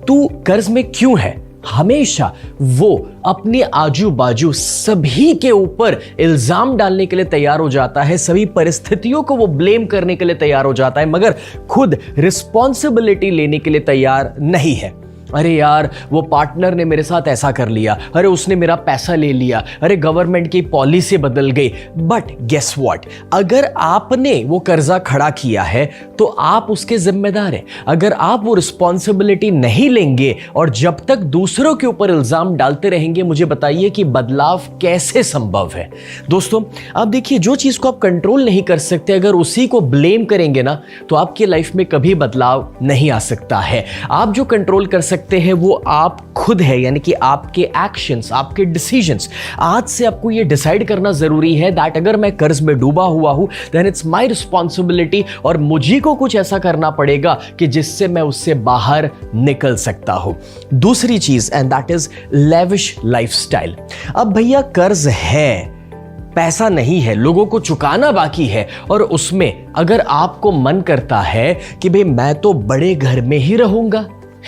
तू कर्ज में क्यों है, हमेशा वो अपने आजू बाजू सभी के ऊपर इल्जाम डालने के लिए तैयार हो जाता है, सभी परिस्थितियों को वो ब्लेम करने के लिए तैयार हो जाता है, मगर खुद रिस्पॉन्सिबिलिटी लेने के लिए तैयार नहीं है। अरे यार, वो पार्टनर ने मेरे साथ ऐसा कर लिया, अरे उसने मेरा पैसा ले लिया, अरे गवर्नमेंट की पॉलिसी बदल गई। बट गेस व्हाट, अगर आपने वो कर्जा खड़ा किया है तो आप उसके जिम्मेदार हैं। अगर आप वो रिस्पॉन्सिबिलिटी नहीं लेंगे और जब तक दूसरों के ऊपर इल्जाम डालते रहेंगे, मुझे बताइए कि बदलाव कैसे संभव है। दोस्तों, आप देखिए, जो चीज को आप कंट्रोल नहीं कर सकते, अगर उसी को ब्लेम करेंगे ना, तो आपकी लाइफ में कभी बदलाव नहीं आ सकता है। आप जो कंट्रोल कर सकते हैं वो आप खुद है, यानी कि आपके एक्शंस, आपके डिसीजंस। आज से आपको ये डिसाइड करना जरूरी है दैट अगर मैं कर्ज में डूबा हुआ हूं, देन इट्स माय रिस्पॉन्सिबिलिटी और मुझे को कुछ ऐसा करना पड़ेगा कि जिससे मैं उससे बाहर निकल सकता हूं। दूसरी चीज, and that is lavish lifestyle. अब भैया, कर्ज है, पैसा नहीं है, लोगों को चुकाना बाकी है, और उसमें अगर आपको मन करता है कि भाई मैं तो बड़े घर में ही रहूंगा,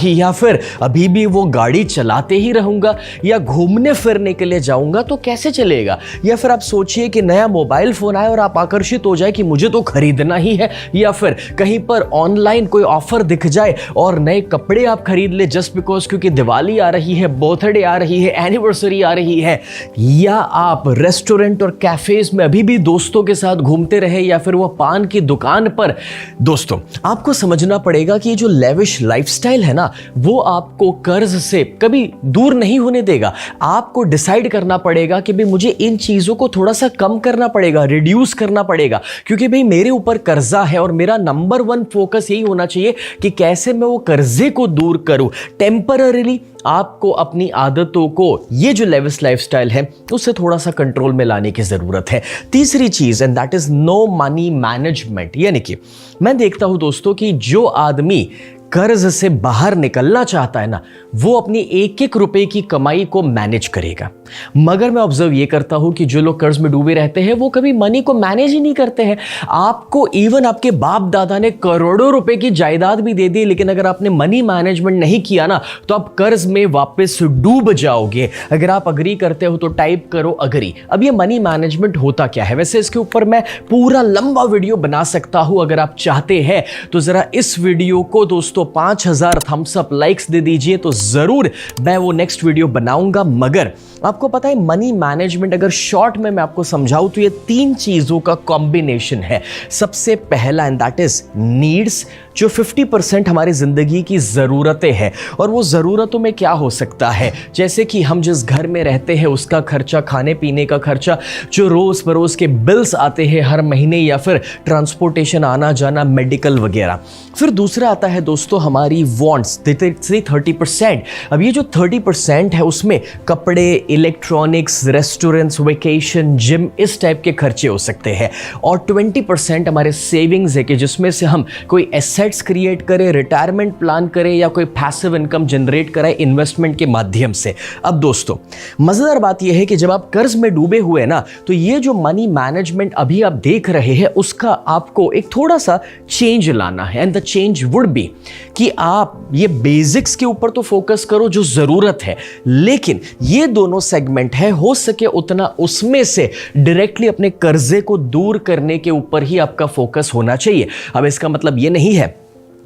या फिर अभी भी वो गाड़ी चलाते ही रहूंगा, या घूमने फिरने के लिए जाऊंगा, तो कैसे चलेगा। या फिर आप सोचिए कि नया मोबाइल फोन आए और आप आकर्षित हो जाए कि मुझे तो खरीदना ही है, या फिर कहीं पर ऑनलाइन कोई ऑफर दिख जाए और नए कपड़े आप खरीद ले जस्ट बिकॉज क्योंकि दिवाली आ रही है, बर्थडे आ रही है, एनिवर्सरी आ रही है। या आप रेस्टोरेंट और कैफेज में अभी भी दोस्तों के साथ घूमते रहे, या फिर वो पान की दुकान पर। दोस्तों, आपको समझना पड़ेगा कि जो लेविश लाइफस्टाइल है ना, वो आपको कर्ज से कभी दूर नहीं होने देगा। आपको डिसाइड करना पड़ेगा कि भाई मुझे इन चीजों को थोड़ा सा कम करना पड़ेगा, रिड्यूस करना पड़ेगा, क्योंकि भाई मेरे ऊपर कर्जा है और मेरा नंबर 1 फोकस यही होना चाहिए कि कैसे मैं वो कर्जे को दूर करूं। टेम्पररीली आपको अपनी आदतों को, ये जो लेविश लाइफस्टाइल है, उससे थोड़ा सा कंट्रोल में लाने की जरूरत है। तीसरी चीज, and that is no money management. यानी कि मैं देखता हूं दोस्तों कि जो आदमी कर्ज से बाहर निकलना चाहता है ना, वो अपनी एक एक रुपए की कमाई को मैनेज करेगा। मगर मैं ऑब्जर्व ये करता हूं कि जो लोग कर्ज में डूबे रहते हैं वो कभी मनी को मैनेज ही नहीं करते हैं। आपको इवन आपके बाप दादा ने करोड़ों रुपए की जायदाद भी दे दी, लेकिन अगर आपने मनी मैनेजमेंट नहीं किया ना, तो आप कर्ज में वापस डूब जाओगे। अगर आप अग्री करते हो तो टाइप करो अग्री। अब ये मनी मैनेजमेंट होता क्या है? वैसे इसके ऊपर मैं पूरा लंबा वीडियो बना सकता हूं, अगर आप चाहते हैं तो जरा इस वीडियो को दोस्तों 5000 थम्स अप लाइक्स दे दीजिए, तो जरूर मैं वो नेक्स्ट वीडियो बनाऊंगा। मगर आपको पता है, मनी मैनेजमेंट अगर शॉर्ट में मैं आपको समझाऊं तो ये 3 चीजों का कॉम्बिनेशन है। सबसे पहला, एंड दैट इज नीड्स, जो 50% हमारी जिंदगी की जरूरतें हैं। और वो जरूरतों में क्या हो सकता है, जैसे कि हम जिस घर में रहते हैं उसका खर्चा, खाने पीने का खर्चा, जो रोज बरोज के बिल्स आते हैं हर महीने, या फिर ट्रांसपोर्टेशन, आना जाना, मेडिकल वगैरह। फिर दूसरा आता है दोस्तों हमारी वॉन्ट्स, 30%। अब ये जो 30% है उसमें कपड़े, इलेक्ट्रॉनिक्स, रेस्टोरेंट्स, वेकेशन, जिम, इस टाइप के खर्चे हो सकते हैं। और 20% हमारे सेविंग्स है कि जिसमें से हम कोई एसेट्स क्रिएट करें, रिटायरमेंट प्लान करें, या कोई पैसिव इनकम जनरेट कराए इन्वेस्टमेंट के माध्यम से। अब दोस्तों, मजेदार बात यह है कि जब आप कर्ज में डूबे हुए ना, तो ये जो मनी मैनेजमेंट अभी आप देख रहे हैं उसका आपको एक थोड़ा सा चेंज लाना है। And the change would be कि आप ये बेसिक्स के ऊपर तो फोकस करो जो जरूरत है, लेकिन ये दोनों सेगमेंट है, हो सके उतना उसमें से डायरेक्टली अपने कर्जे को दूर करने के ऊपर ही आपका फोकस होना चाहिए। अब इसका मतलब ये नहीं है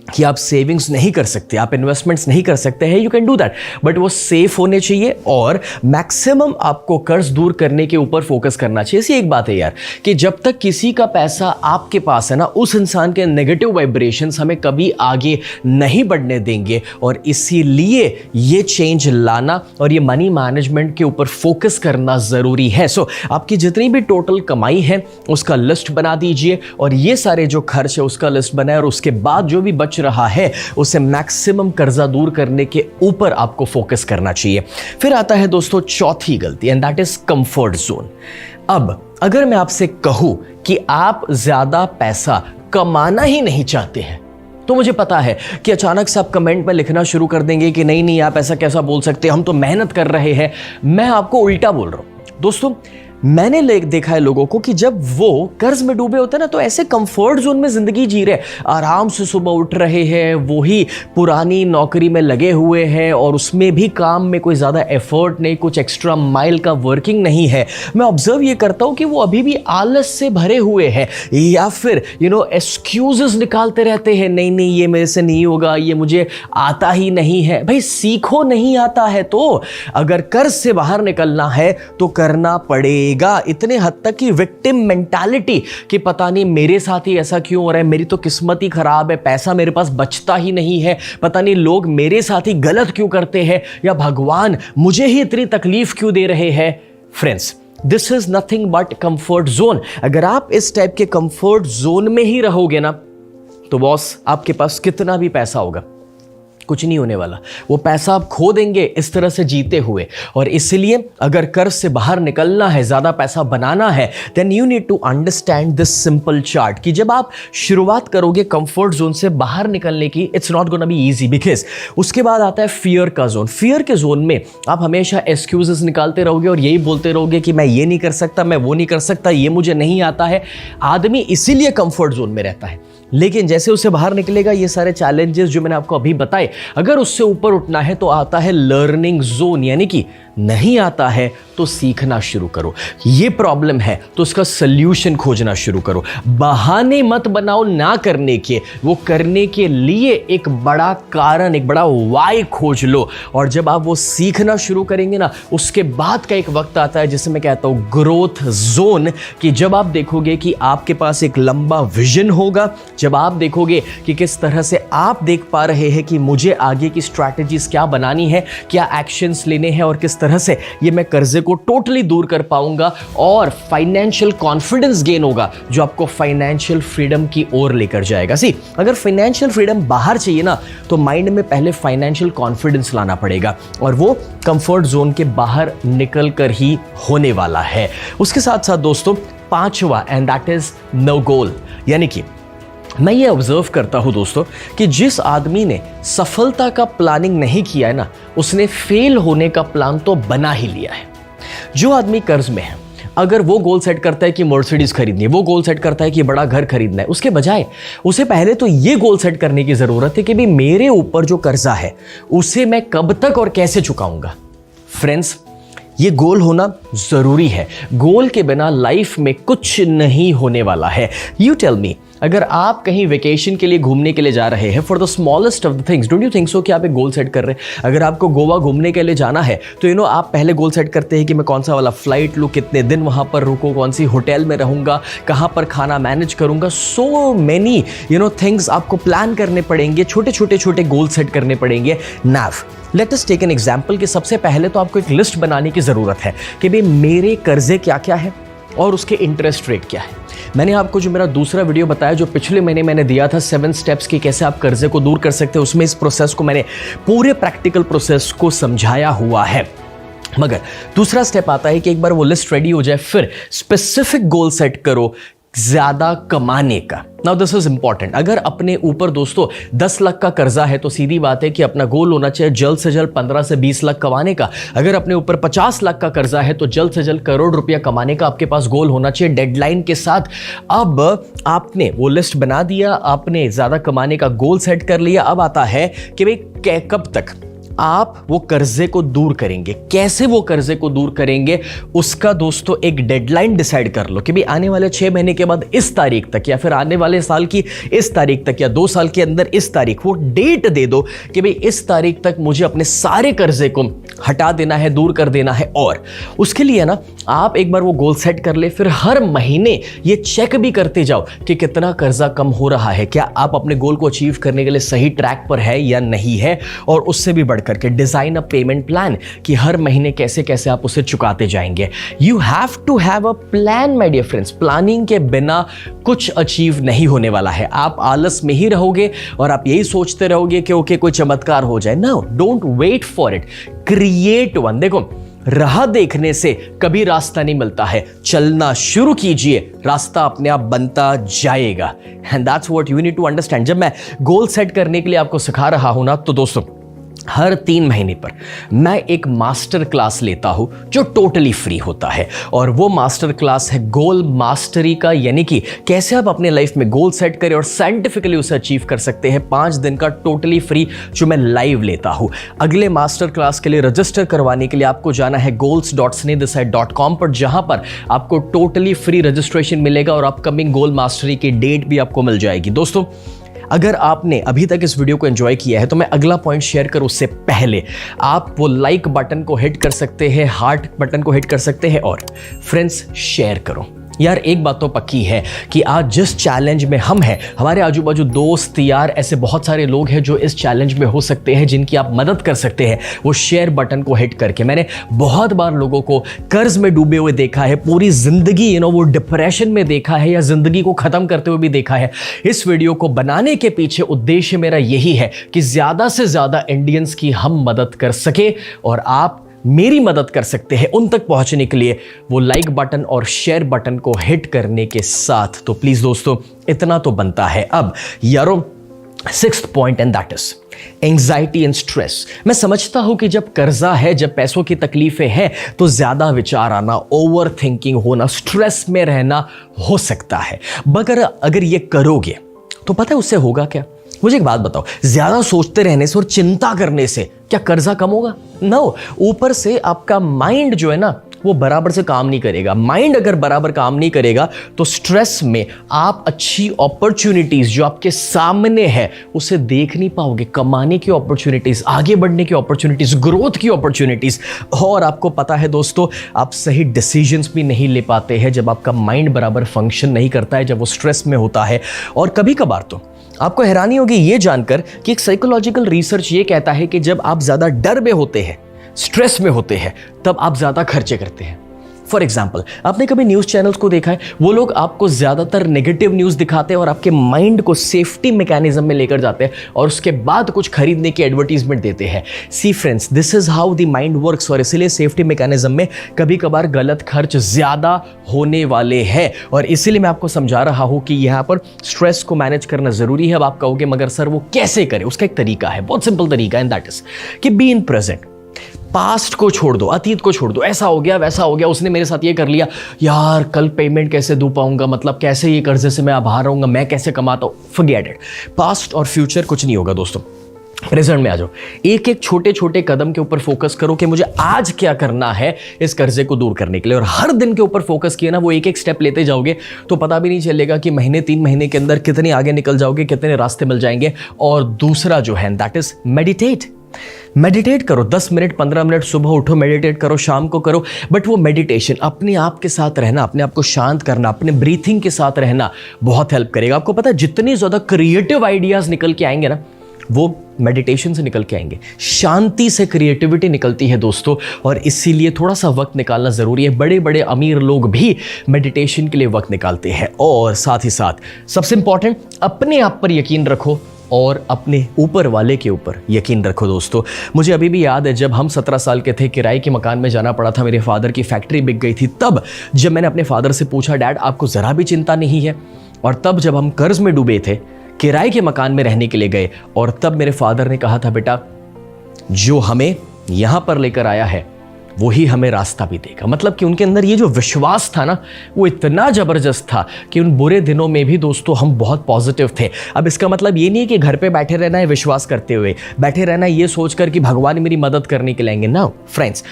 कि आप सेविंग्स नहीं कर सकते, आप इन्वेस्टमेंट्स नहीं कर सकते हैं, you can do that, but वो सेफ होने चाहिए और मैक्सिमम आपको कर्ज दूर करने के ऊपर फोकस करना चाहिए। ऐसी एक बात है यार कि जब तक किसी का पैसा आपके पास है ना, उस इंसान के नेगेटिव वाइब्रेशंस हमें कभी आगे नहीं बढ़ने देंगे। और इसीलिए ये चेंज लाना और ये मनी मैनेजमेंट के ऊपर फोकस करना जरूरी है। सो आपकी जितनी भी टोटल कमाई है उसका लिस्ट बना दीजिए, और ये सारे जो खर्च है उसका लिस्ट बनाए, और उसके बाद जो भी बच रहा है उसे मैक्सिमम कर्जा दूर करने के ऊपर आपको फोकस करना चाहिए। फिर आता है दोस्तों चौथी गलती, and that is comfort zone. अब अगर मैं आपसे कहूं कि आप ज्यादा पैसा कमाना ही नहीं चाहते हैं, तो मुझे पता है कि अचानक से आप कमेंट में लिखना शुरू कर देंगे कि नहीं आप ऐसा कैसा बोल सकते हैं, हम तो मेहनत कर रहे हैं। मैं आपको उल्टा बोल रहा हूं दोस्तों। मैंने देखा है लोगों को कि जब वो कर्ज में डूबे होते हैं ना, तो ऐसे कंफर्ट जोन में जिंदगी जी रहे, आराम से सुबह उठ रहे हैं, वही पुरानी नौकरी में लगे हुए हैं और उसमें भी काम में कोई ज़्यादा एफर्ट नहीं, कुछ एक्स्ट्रा माइल का वर्किंग नहीं है। मैं ऑब्जर्व ये करता हूँ कि वो अभी भी आलस से भरे हुए हैं, या फिर एक्सक्यूजेस निकालते रहते हैं, नहीं नहीं ये मेरे से नहीं होगा, ये मुझे आता ही नहीं है। भाई सीखो, नहीं आता है तो अगर कर्ज से बाहर निकलना है तो करना पड़ेगा। इतने हद तक कि विक्टिम मेंटालिटी कि पता नहीं मेरे साथ ही ऐसा क्यों हो रहा है, मेरी तो किस्मत ही खराब है, पैसा मेरे पास बचता ही नहीं है, पता नहीं लोग मेरे साथ ही गलत क्यों करते हैं, या भगवान मुझे ही इतनी तकलीफ क्यों दे रहे हैं। Friends, this is nothing but comfort zone. अगर आप इस टाइप के कंफर्ट जोन में ही रहोगे ना, तो बॉस आपके पास कितना भी पैसा होगा, कुछ नहीं होने वाला। वो पैसा आप खो देंगे इस तरह से जीते हुए। और इसलिए अगर कर्ज से बाहर निकलना है, ज़्यादा पैसा बनाना है, then you need to understand this simple chart कि जब आप शुरुआत करोगे कंफर्ट जोन से बाहर निकलने की, it's not gonna be easy, because उसके बाद आता है फियर का जोन। फियर के जोन में आप हमेशा एक्सक्यूजेस निकालते रहोगे और यही बोलते रहोगे कि मैं ये नहीं कर सकता, मैं वो नहीं कर सकता, ये मुझे नहीं आता है। आदमी इसीलिए कंफर्ट जोन में रहता है। लेकिन जैसे उसे बाहर निकलेगा, ये सारे चैलेंजेस जो मैंने आपको अभी बताए, अगर उससे ऊपर उठना है तो आता है लर्निंग जोन, यानी कि नहीं आता है तो सीखना शुरू करो। ये प्रॉब्लम है तो उसका सल्यूशन खोजना शुरू करो। बहाने मत बनाओ ना करने के, वो करने के लिए एक बड़ा कारण, एक बड़ा वाई खोज लो। और जब आप वो सीखना शुरू करेंगे ना, उसके बाद का एक वक्त आता है जिसे मैं कहता हूँ ग्रोथ जोन, कि जब आप देखोगे कि आपके पास एक लंबा विजन होगा, जब आप देखोगे कि किस तरह से आप देख पा रहे हैं कि मुझे आगे की स्ट्रैटेजीज क्या बनानी है, क्या एक्शंस लेने हैं और किस तरह से ये मैं कर्जे को टोटली दूर कर पाऊंगा, और फाइनेंशियल कॉन्फिडेंस गेन होगा जो आपको फाइनेंशियल फ्रीडम की ओर लेकर जाएगा। सी, अगर फाइनेंशियल फ्रीडम बाहर चाहिए ना, तो माइंड में पहले फाइनेंशियल कॉन्फिडेंस लाना पड़ेगा, और वो कंफर्ट जोन के बाहर निकल कर ही होने वाला है। उसके साथ साथ दोस्तों, पांचवा, एंड दैट इज नो गोल। यानी कि मैं ये ऑब्जर्व करता हूं दोस्तों कि जिस आदमी ने सफलता का प्लानिंग नहीं किया है ना, उसने फेल होने का प्लान तो बना ही लिया है। जो आदमी कर्ज में है, अगर वो गोल सेट करता है कि मर्सिडीज खरीदनी है, वो गोल सेट करता है कि बड़ा घर खरीदना है, उसके बजाय उसे पहले तो ये गोल सेट करने की जरूरत है कि भी मेरे ऊपर जो कर्जा है उसे मैं कब तक और कैसे चुकाऊंगा। फ्रेंड्स, ये गोल होना जरूरी है। गोल के बिना लाइफ में कुछ नहीं होने वाला है। यू टेल मी, अगर आप कहीं वेकेशन के लिए घूमने के लिए जा रहे हैं, for the smallest of the things, don't you think so कि आप एक गोल सेट कर रहे हैं? अगर आपको गोवा घूमने के लिए जाना है तो आप पहले गोल सेट करते हैं कि मैं कौन सा वाला फ्लाइट लूँ, कितने दिन वहाँ पर रुको, कौन सी होटल में रहूँगा, कहाँ पर खाना मैनेज करूँगा। सो मेनी थिंग्स आपको प्लान करने पड़ेंगे, छोटे छोटे गोल सेट करने पड़ेंगे। Now let us take an example कि सबसे पहले तो आपको एक लिस्ट बनाने की ज़रूरत है कि भाई मेरे कर्जे क्या क्या है और उसके इंटरेस्ट रेट क्या है। मैंने आपको जो मेरा दूसरा वीडियो बताया, जो पिछले महीने मैंने दिया था 7 स्टेप्स की कैसे आप कर्जे को दूर कर सकते हैं, उसमें इस प्रोसेस को मैंने पूरे प्रैक्टिकल प्रोसेस को समझाया हुआ है। मगर दूसरा स्टेप आता है कि एक बार वो लिस्ट रेडी हो जाए, फिर स्पेसिफिक गोल सेट करो ज्यादा कमाने का। Now this is important. अगर अपने ऊपर दोस्तों 10 लाख का कर्जा है तो सीधी बात है कि अपना गोल होना चाहिए जल्द से जल्द 15 से 20 लाख कमाने का। अगर अपने ऊपर 50 लाख का कर्जा है तो जल्द से जल्द करोड़ रुपया कमाने का आपके पास गोल होना चाहिए, डेडलाइन के साथ। अब आपने वो लिस्ट बना दिया, आपने ज्यादा कमाने का गोल सेट कर लिया। अब आता है कि भाई कब तक आप वो कर्जे को दूर करेंगे, कैसे वो कर्जे को दूर करेंगे, उसका दोस्तों एक डेडलाइन डिसाइड कर लो कि भाई आने वाले 6 महीने के बाद इस तारीख तक, या फिर आने वाले साल की इस तारीख तक, या 2 साल के अंदर इस तारीख, वो डेट दे दो कि भाई इस तारीख तक मुझे अपने सारे कर्जे को हटा देना है, दूर कर देना है। और उसके लिए ना आप एक बार वो गोल सेट कर ले, फिर हर महीने ये चेक भी करते जाओ कि कितना कर्जा कम हो रहा है, क्या आप अपने गोल को अचीव करने के लिए सही ट्रैक पर है या नहीं है। और उससे भी बढ़ करके डिजाइन अ पेमेंट प्लान कि हर महीने कैसे कैसे आप उसे चुकाते जाएंगे। You have to have a plan my dear friends. Planning के बिना कुछ अचीव नहीं होने वाला है। आप आलस में ही रहोगे और आप यही सोचते रहोगे कि ओके कोई चमत्कार हो जाए। No, don't wait for it, create one. देखो, राह देखने से कभी रास्ता नहीं मिलता है, चलना शुरू कीजिए, रास्ता अपने आप बनता जाएगा। And that's what you need to understand. जब मैं गोल सेट करने के लिए आपको सिखा रहा हूं ना, तो दोस्तों हर 3 महीने पर मैं एक मास्टर क्लास लेता हूं जो टोटली फ्री होता है, और वो मास्टर क्लास है गोल मास्टरी का, यानी कि कैसे आप अपने लाइफ में गोल सेट करें और साइंटिफिकली उसे अचीव कर सकते हैं। 5 दिन का टोटली फ्री जो मैं लाइव लेता हूं। अगले मास्टर क्लास के लिए रजिस्टर करवाने के लिए आपको जाना है goals.snehdesai.com पर, जहां पर आपको टोटली फ्री रजिस्ट्रेशन मिलेगा और अपकमिंग गोल मास्टरी की डेट भी आपको मिल जाएगी। दोस्तों, अगर आपने अभी तक इस वीडियो को एंजॉय किया है तो मैं अगला पॉइंट शेयर करूं उससे पहले आप वो लाइक बटन को हिट कर सकते हैं, हार्ट बटन को हिट कर सकते हैं और फ्रेंड्स शेयर करो। यार एक बात तो पक्की है कि आज जिस चैलेंज में हम हैं, हमारे आजू बाजू दोस्त यार ऐसे बहुत सारे लोग हैं जो इस चैलेंज में हो सकते हैं, जिनकी आप मदद कर सकते हैं वो शेयर बटन को हिट करके। मैंने बहुत बार लोगों को कर्ज में डूबे हुए देखा है, पूरी जिंदगी वो डिप्रेशन में देखा है या जिंदगी को खत्म करते हुए भी देखा है। इस वीडियो को बनाने के पीछे उद्देश्य मेरा यही है कि ज्यादा से ज्यादा इंडियंस की हम मदद कर सके और आप मेरी मदद कर सकते हैं उन तक पहुंचने के लिए वो लाइक बटन और शेयर बटन को हिट करने के साथ। तो प्लीज दोस्तों, इतना तो बनता है। अब यारों, 6th point and that is anxiety and stress. मैं समझता हूं कि जब कर्जा है, जब पैसों की तकलीफें हैं, तो ज्यादा विचार आना, ओवर थिंकिंग होना, स्ट्रेस में रहना हो सकता है। मगर अगर ये करोगे तो पता है उससे होगा क्या? मुझे एक बात बताओ, ज्यादा सोचते रहने से और चिंता करने से क्या कर्जा कम होगा? नो, ऊपर से आपका माइंड जो है ना वो बराबर से काम नहीं करेगा। माइंड अगर बराबर काम नहीं करेगा तो स्ट्रेस में आप अच्छी अपॉर्चुनिटीज जो आपके सामने है उसे देख नहीं पाओगे, कमाने की अपॉर्चुनिटीज, आगे बढ़ने की अपॉर्चुनिटीज, ग्रोथ की अपॉर्चुनिटीज। और आपको पता है दोस्तों, आप सही डिसीजंस भी नहीं ले पाते हैं जब आपका माइंड बराबर फंक्शन नहीं करता है, जब वो स्ट्रेस में होता है। और कभी कभार तो आपको हैरानी होगी ये जानकर कि एक साइकोलॉजिकल रिसर्च ये कहता है कि जब आप ज्यादा डर में होते हैं, स्ट्रेस में होते हैं, तब आप ज्यादा खर्चे करते हैं। फॉर एग्जाम्पल, आपने कभी न्यूज चैनल्स को देखा है, वो लोग आपको ज्यादातर नेगेटिव न्यूज दिखाते हैं और आपके माइंड को सेफ्टी मैकेनिज्म में लेकर जाते हैं और उसके बाद कुछ खरीदने की एडवर्टीजमेंट देते हैं। See friends, this is how the mind works. और इसीलिए सेफ्टी मैकेनिज्म में कभी कभार गलत खर्च ज्यादा होने वाले हैं और इसीलिए मैं आपको समझा रहा हूं कि यहां पर स्ट्रेस को मैनेज करना जरूरी है। अब आप कहोगे मगर सर वो कैसे करें? उसका एक तरीका है, बहुत सिंपल तरीका है, एंड दैट इज कि बी इन प्रेजेंट। पास्ट को छोड़ दो, अतीत को छोड़ दो, ऐसा हो गया वैसा हो गया, उसने मेरे साथ ये कर लिया, यार कल पेमेंट कैसे दे पाऊंगा, मतलब कैसे ये कर्जे से मैं बाहर रहूंगा, मैं कैसे कमाता हूं। Forget it. पास्ट और फ्यूचर कुछ नहीं होगा दोस्तों, प्रेजेंट में आ जाओ। एक एक छोटे छोटे कदम के ऊपर फोकस करो कि मुझे आज क्या करना है इस कर्जे को दूर करने के लिए, और हर दिन के ऊपर फोकस किया ना, वो एक एक स्टेप लेते जाओगे तो पता भी नहीं चलेगा कि महीने 3 महीने के अंदर कितने आगे निकल जाओगे, कितने रास्ते मिल जाएंगे। और दूसरा जो है दैट इज मेडिटेट करो। 10 मिनट 15 मिनट सुबह उठो, मेडिटेट करो, शाम को करो। बट वो मेडिटेशन अपने आप के साथ रहना, अपने आप को शांत करना, अपने ब्रीथिंग के साथ रहना बहुत हेल्प करेगा। आपको पता है जितनी ज्यादा क्रिएटिव आइडियाज निकल के आएंगे ना, वो मेडिटेशन से निकल के आएंगे। शांति से क्रिएटिविटी निकलती है दोस्तों, और इसीलिए थोड़ा सा वक्त निकालना जरूरी है। बड़े बड़े अमीर लोग भी मेडिटेशन के लिए वक्त निकालते हैं। और साथ ही साथ सबसे इंपॉर्टेंट, अपने आप पर यकीन रखो और अपने ऊपर वाले के ऊपर यकीन रखो दोस्तों। मुझे अभी भी याद है जब हम 17 साल के थे, किराए के मकान में जाना पड़ा था, मेरे फादर की फैक्ट्री बिक गई थी। तब जब मैंने अपने फादर से पूछा, डैड आपको जरा भी चिंता नहीं है? और तब जब हम कर्ज में डूबे थे, किराए के मकान में रहने के लिए गए, और तब मेरे फादर ने कहा था, बेटा जो हमें यहां पर लेकर आया है वही हमें रास्ता भी देगा। मतलब कि उनके अंदर ये जो विश्वास था ना, वो इतना जबरदस्त था कि उन बुरे दिनों में भी दोस्तों हम बहुत पॉजिटिव थे। अब इसका मतलब ये नहीं है कि घर पे बैठे रहना है विश्वास करते हुए, बैठे रहना है ये सोचकर कि भगवान मेरी मदद करने के लिए आएंगे। ना friends,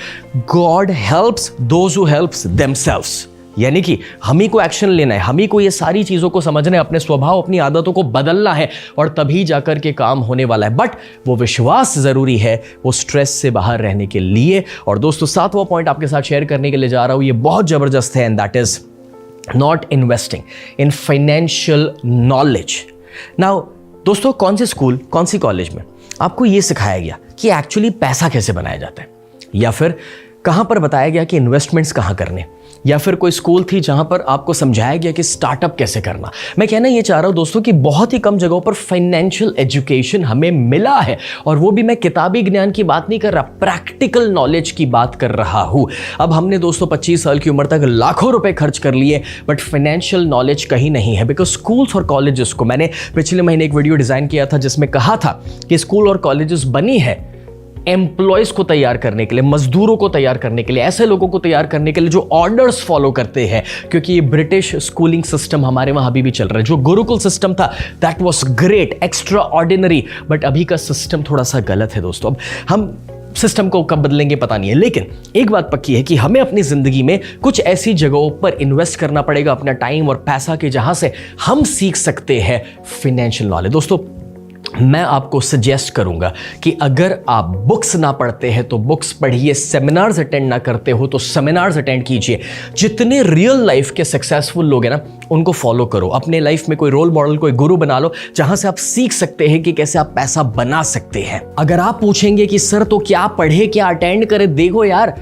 God helps those who helps themselves. यानी कि हम ही को एक्शन लेना है, हम ही को ये सारी चीजों को समझना है, अपने स्वभाव अपनी आदतों को बदलना है, और तभी जाकर के काम होने वाला है। बट वो विश्वास जरूरी है वो स्ट्रेस से बाहर रहने के लिए। और दोस्तों 7वां पॉइंट आपके साथ शेयर करने के लिए जा रहा हूं, ये बहुत जबरदस्त है, and that is not investing in financial knowledge. Now दोस्तों, कौन से स्कूल, कौन सी कॉलेज में आपको ये सिखाया गया कि एक्चुअली पैसा कैसे बनाया जाता है, या फिर कहां पर बताया गया कि इन्वेस्टमेंट्स कहां करने, या फिर कोई स्कूल थी जहां पर आपको समझाया गया कि स्टार्टअप कैसे करना? मैं कहना ये चाह रहा हूं दोस्तों कि बहुत ही कम जगहों पर फाइनेंशियल एजुकेशन हमें मिला है, और वो भी मैं किताबी ज्ञान की बात नहीं कर रहा, प्रैक्टिकल नॉलेज की बात कर रहा हूं। अब हमने दोस्तों 25 साल की उम्र तक लाखों रुपए खर्च कर लिए, बट फाइनेंशियल नॉलेज कहीं नहीं है। बिकॉज स्कूल्स और कॉलेजेस को, मैंने पिछले महीने एक वीडियो डिजाइन किया था जिसमें कहा था कि स्कूल और कॉलेजेस बनी है एम्प्लॉयज को तैयार करने के लिए, मजदूरों को तैयार करने के लिए, ऐसे लोगों को तैयार करने के लिए जो ऑर्डर्स फॉलो करते हैं, क्योंकि ये ब्रिटिश स्कूलिंग सिस्टम हमारे वहां अभी भी चल रहा है। जो गुरुकुल सिस्टम था that was great, extra ordinary, but अभी का सिस्टम थोड़ा सा गलत है दोस्तों। अब हम सिस्टम को कब बदलेंगे पता नहीं है, लेकिन एक बात पक्की है कि हमें अपनी जिंदगी में कुछ ऐसी जगहों पर इन्वेस्ट करना पड़ेगा अपना टाइम और पैसा, के जहां से हम सीख सकते हैं फाइनेंशियल नॉलेज। दोस्तों मैं आपको सजेस्ट करूंगा कि अगर आप बुक्स ना पढ़ते हैं तो बुक्स पढ़िए, सेमिनार्स अटेंड ना करते हो तो सेमिनार्स अटेंड कीजिए। जितने रियल लाइफ के सक्सेसफुल लोग हैं ना उनको फॉलो करो, अपने लाइफ में कोई रोल मॉडल, कोई गुरु बना लो जहां से आप सीख सकते हैं कि कैसे आप पैसा बना सकते हैं। अगर आप पूछेंगे कि सर तो क्या पढ़े, क्या अटेंड करें, देखो यार